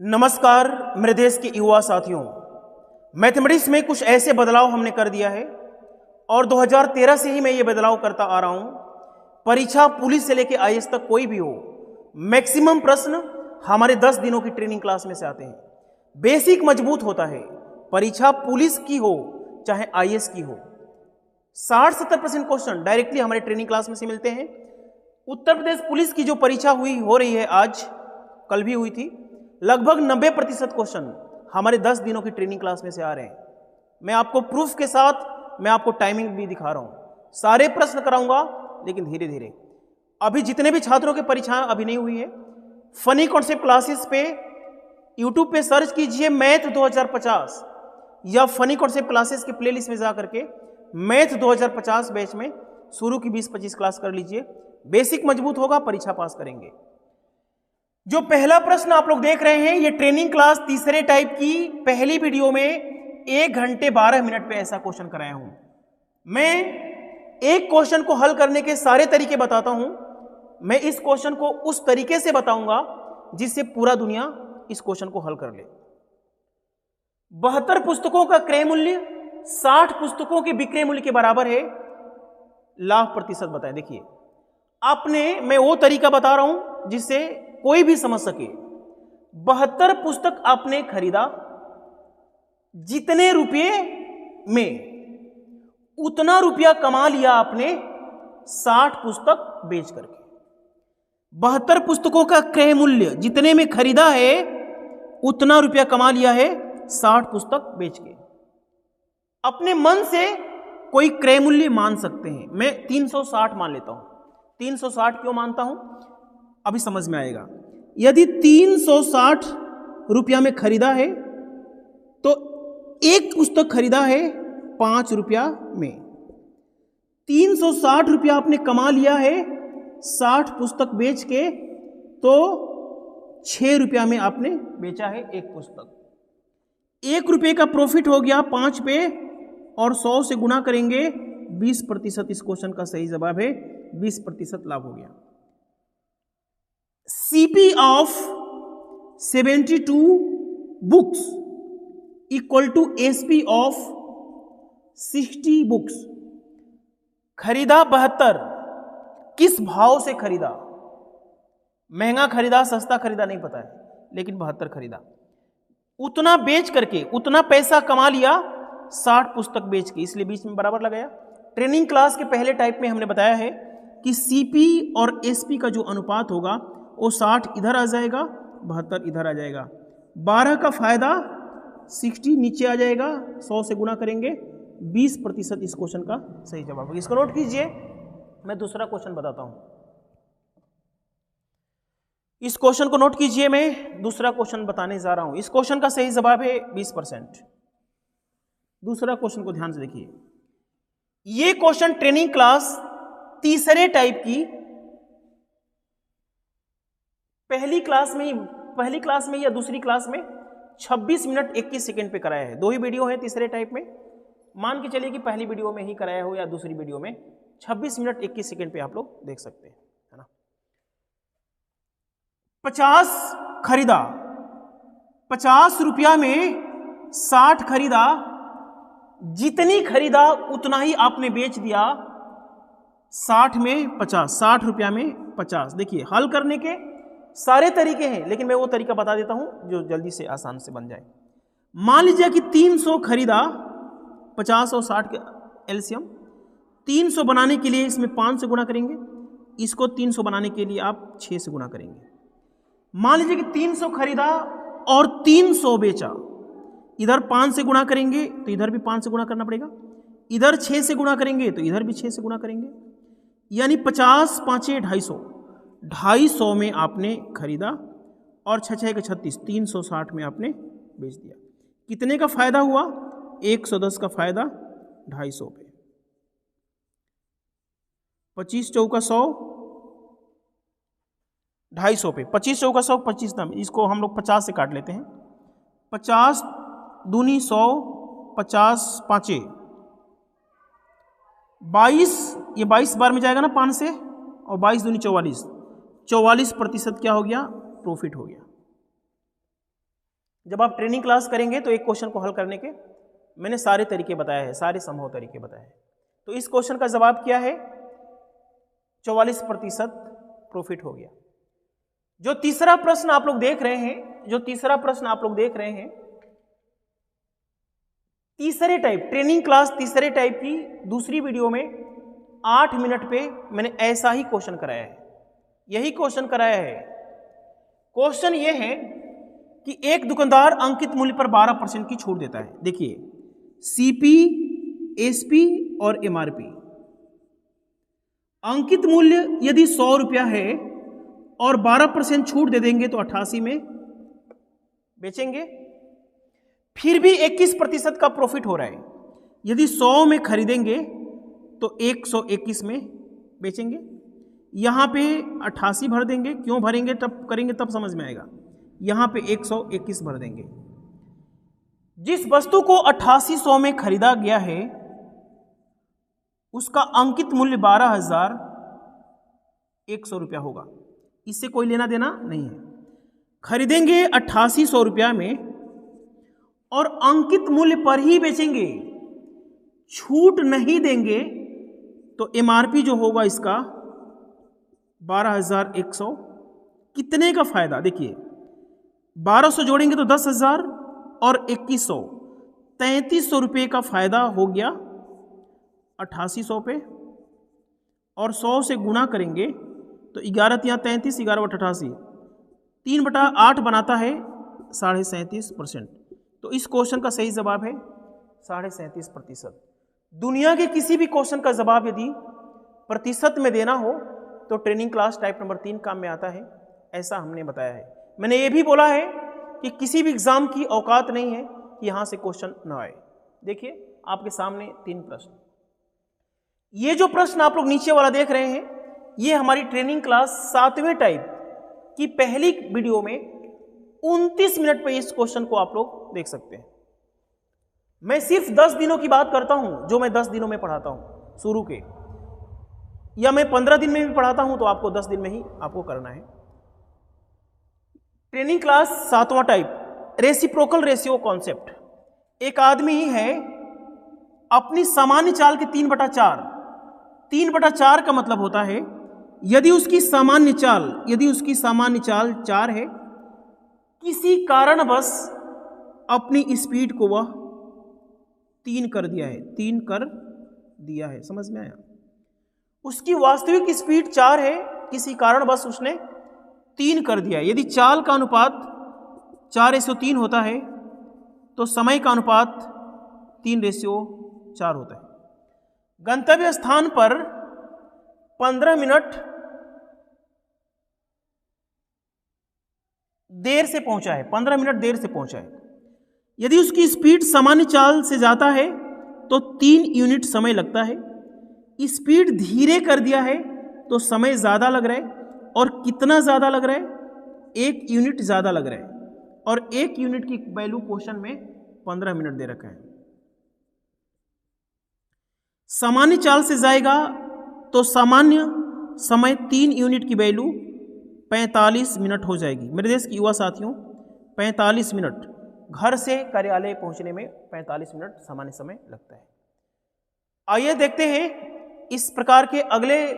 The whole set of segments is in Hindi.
नमस्कार मेरे देश के युवा साथियों, मैथमेटिक्स में कुछ ऐसे बदलाव हमने कर दिया है और 2013 से ही मैं ये बदलाव करता आ रहा हूँ। परीक्षा पुलिस से लेकर आईएएस तक कोई भी हो, मैक्सिमम प्रश्न हमारे 10 दिनों की ट्रेनिंग क्लास में से आते हैं। बेसिक मजबूत होता है, परीक्षा पुलिस की हो चाहे आईएएस की हो। 60-70% क्वेश्चन डायरेक्टली हमारे ट्रेनिंग क्लास में से मिलते हैं। उत्तर प्रदेश पुलिस की जो परीक्षा हो रही है, आज कल भी हुई थी, लगभग 90% क्वेश्चन हमारे 10 दिनों की ट्रेनिंग क्लास में से आ रहे हैं। मैं आपको प्रूफ के साथ मैं आपको टाइमिंग भी दिखा रहा हूं। सारे प्रश्न कराऊंगा लेकिन धीरे धीरे। अभी जितने भी छात्रों की परीक्षाएं अभी नहीं हुई है, फनी कॉन्सेप्ट क्लासेस पे यूट्यूब पे सर्च कीजिए मैथ 2050 या फनी कॉन्सेप्ट क्लासेस के प्लेलिस्ट में जा करके मैथ 2050 बैच में शुरू की 20-25 क्लास कर लीजिए। बेसिक मजबूत होगा, परीक्षा पास करेंगे। जो पहला प्रश्न आप लोग देख रहे हैं, ये ट्रेनिंग क्लास तीसरे टाइप की पहली वीडियो में 1 घंटे 12 मिनट पे ऐसा क्वेश्चन कराया हूं। मैं एक क्वेश्चन को हल करने के सारे तरीके बताता हूं। मैं इस क्वेश्चन को उस तरीके से बताऊंगा जिससे पूरा दुनिया इस क्वेश्चन को हल कर ले। 72 पुस्तकों का क्रय मूल्य 60 पुस्तकों के विक्रय मूल्य के बराबर है। लाभ प्रतिशत बताएं। देखिए, मैं वो तरीका बता रहा हूं जिससे कोई भी समझ सके। 72 पुस्तक आपने खरीदा, जितने रुपये में उतना रुपया कमा लिया आपने 60 पुस्तक बेच करके। 72 पुस्तकों का क्रय मूल्य जितने में खरीदा है उतना रुपया कमा लिया है 60 पुस्तक बेच के। अपने मन से कोई क्रय मूल्य मान सकते हैं। मैं 360 मान लेता हूं। 360 क्यों मानता हूं अभी समझ में आएगा। यदि 360 रुपया में खरीदा है तो एक पुस्तक खरीदा है 5 रुपया में। 360 रुपया आपने कमा लिया है 60 पुस्तक बेच के, तो 6 रुपया में आपने बेचा है एक पुस्तक। 1 रुपये का प्रॉफिट हो गया 5 पे और 100 से गुना करेंगे 20%। इस क्वेश्चन का सही जवाब है 20% लाभ हो गया। CP of 72 books equal to SP of 60 books। खरीदा 72, किस भाव से खरीदा? महंगा खरीदा, सस्ता खरीदा, नहीं पता है, लेकिन 72 खरीदा। उतना बेच करके उतना पैसा कमा लिया 60 पुस्तक बेच के, इसलिए बीच में बराबर लगाया। ट्रेनिंग क्लास के पहले टाइप में हमने बताया है कि CP और SP का जो अनुपात होगा वो 60 इधर आ जाएगा, 72 इधर आ जाएगा। 12 का फायदा 60 नीचे आ जाएगा, 100 से गुना करेंगे 20% इस क्वेश्चन का सही जवाब होगा। इसको नोट कीजिए। मैं दूसरा क्वेश्चन बताता हूं। इस क्वेश्चन को नोट कीजिए। मैं दूसरा क्वेश्चन बताने जा रहा हूं। इस क्वेश्चन का सही जवाब है 20%। दूसरा क्वेश्चन को ध्यान से देखिए। ये क्वेश्चन ट्रेनिंग क्लास तीसरे टाइप की पहली क्लास में या दूसरी क्लास में 26 मिनट 21 सेकेंड पे कराया है। 2 ही वीडियो है तीसरे टाइप में। मान के चलिए कि पहली वीडियो में ही कराया हो या दूसरी वीडियो में, 26 मिनट 21 सेकेंड पे आप लोग देख सकते हैं, है ना। 50 खरीदा, 50 रुपया में 60 खरीदा, जितनी खरीदा उतना ही आपने बेच दिया। 60 में 50, 60 रुपया में 50। देखिए, हल करने के सारे तरीके हैं, लेकिन मैं वो तरीका बता देता हूं जो जल्दी से आसान से बन जाए। मान लीजिए कि 300 खरीदा, 50 और 60 के एलसीएम। 300 बनाने के लिए इसमें 5 से गुणा करेंगे, इसको 300 बनाने के लिए आप 6 से गुणा करेंगे। मान लीजिए कि 300 खरीदा और 300 बेचा। इधर 5 से गुणा करेंगे तो इधर भी 5 से गुणा करना पड़ेगा, इधर 6 से गुणा करेंगे तो इधर भी 6 से गुणा करेंगे, यानी 50 5 250। 250 में आपने खरीदा और 6 6 के 36, 360 में आपने बेच दिया। कितने का फायदा हुआ? 110 का फायदा 250 पे। 25 चौका 100, 250 पे। 25 चौका 100, 25 दाम, इसको हम लोग 50 से काट लेते हैं। 50 दूनी 100, 50 5 22, ये 22 बार में जाएगा ना 5 से, और 22 दूनी 44, 44% क्या हो गया? प्रॉफिट हो गया। जब आप ट्रेनिंग क्लास करेंगे तो एक क्वेश्चन को हल करने के मैंने सारे तरीके बताए हैं, सारे संभव तरीके बताए हैं। तो इस क्वेश्चन का जवाब क्या है? 44% प्रॉफिट हो गया। जो तीसरा प्रश्न आप लोग देख रहे हैं, तीसरे टाइप ट्रेनिंग क्लास तीसरे टाइप की दूसरी वीडियो में 8 मिनट पे मैंने ऐसा ही क्वेश्चन कराया है, यही क्वेश्चन कराया है। क्वेश्चन ये है कि एक दुकानदार अंकित मूल्य पर 12% की छूट देता है। देखिए सीपी, एसपी और एमआरपी। अंकित मूल्य यदि 100 रुपया है और 12% छूट दे देंगे तो 88 में बेचेंगे, फिर भी 21% का प्रॉफिट हो रहा है। यदि 100 में खरीदेंगे तो 121 में बेचेंगे। यहां पे 88 भर देंगे, क्यों भरेंगे तब करेंगे तब समझ में आएगा। यहां पे 121 भर देंगे। जिस वस्तु को 8800 में खरीदा गया है उसका अंकित मूल्य 12,100 रुपया होगा। इससे कोई लेना देना नहीं है। खरीदेंगे 8800 रुपया में और अंकित मूल्य पर ही बेचेंगे, छूट नहीं देंगे तो एमआरपी जो होगा इसका 12,100। कितने का फायदा? देखिए 1200 जोड़ेंगे तो 10,000 और 2100, 3300 रुपये का फायदा हो गया 8800 पे, और 100 से गुणा करेंगे तो 11 यहाँ 33, 11 बटा 88, 3/8 बनाता है 37.5%। तो इस क्वेश्चन का सही जवाब है 37.5%। दुनिया के किसी भी क्वेश्चन का जवाब यदि प्रतिशत में देना हो तो ट्रेनिंग क्लास टाइप नंबर 3 काम में आता है, ऐसा हमने बताया है। मैंने ये भी बोला है कि किसी भी एग्जाम की औकात नहीं है कि यहाँ से क्वेश्चन न आए। देखिए आपके सामने 3 प्रश्न। ये जो प्रश्न आप लोग नीचे वाला देख रहे हैं ये हमारी ट्रेनिंग क्लास 7वें टाइप की पहली वीडियो में 29 मिनट पे इस क्वेश्चन को आप लोग देख सकते हैं। मैं सिर्फ 10 दिनों की बात करता हूं, जो मैं 10 दिनों में पढ़ाता हूं शुरू के, या मैं 15 दिन में भी पढ़ाता हूं तो आपको 10 दिन में ही आपको करना है। ट्रेनिंग क्लास 7वां टाइप, रेसिप्रोकल रेशियो कॉन्सेप्ट। एक आदमी है अपनी सामान्य चाल के 3/4, 3/4 का मतलब होता है यदि उसकी सामान्य चाल 4 है, किसी कारणवश अपनी स्पीड को वह 3 कर दिया है, समझ में आया? उसकी वास्तविक स्पीड 4 है, किसी कारणवश उसने 3 कर दिया है। यदि चाल का अनुपात 4:3 होता है तो समय का अनुपात 3:4 होता है। गंतव्य स्थान पर 15 मिनट देर से पहुंचा है, 15 मिनट देर से पहुंचा है। यदि उसकी स्पीड सामान्य चाल से जाता है तो 3 यूनिट समय लगता है। स्पीड धीरे कर दिया है तो समय ज़्यादा लग रहा है, और कितना ज़्यादा लग रहा है? 1 यूनिट ज़्यादा लग रहा है, और 1 यूनिट की वैल्यू क्वेश्चन में 15 मिनट दे रखा है। सामान्य चाल से जाएगा तो सामान्य समय 3 यूनिट की वैल्यू 45 मिनट हो जाएगी। मेरे देश के युवा साथियों, 45 मिनट घर से कार्यालय पहुंचने में 45 मिनट सामान्य समय लगता है। आइए देखते हैं इस प्रकार के अगले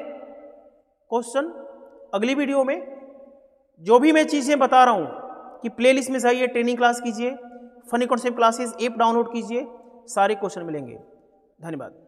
क्वेश्चन अगली वीडियो में। जो भी मैं चीज़ें बता रहा हूं कि प्लेलिस्ट में जाइए, ट्रेनिंग क्लास कीजिए, funny concept classes app download कीजिए, सारे क्वेश्चन मिलेंगे। धन्यवाद।